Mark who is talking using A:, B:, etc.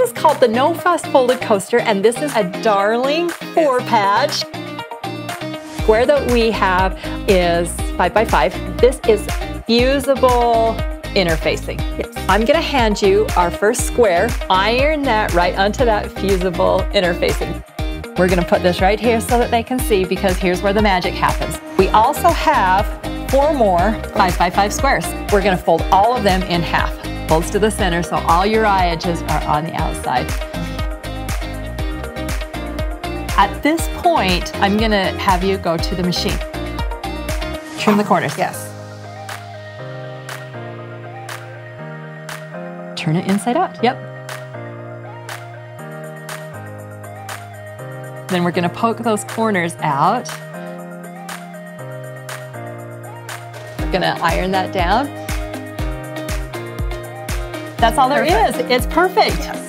A: is called the No Fuss Folded Coaster, and this is a darling 4-patch. Square that we have is 5 by 5. This is fusible interfacing. Yes. I'm gonna hand you our first square. Iron that right onto that fusible interfacing. We're gonna put this right here so that they can see, because here's where the magic happens. We also have 4 more 5 by 5 squares. We're gonna fold all of them in half. Folds to the center, so all your eye edges are on the outside. At this point, I'm gonna have you go to the machine. Trim the corners.
B: Yes.
A: Turn it inside out. Yep. Then we're gonna poke those corners out. We're gonna iron that down. That's all there is. It's perfect.
B: Yes.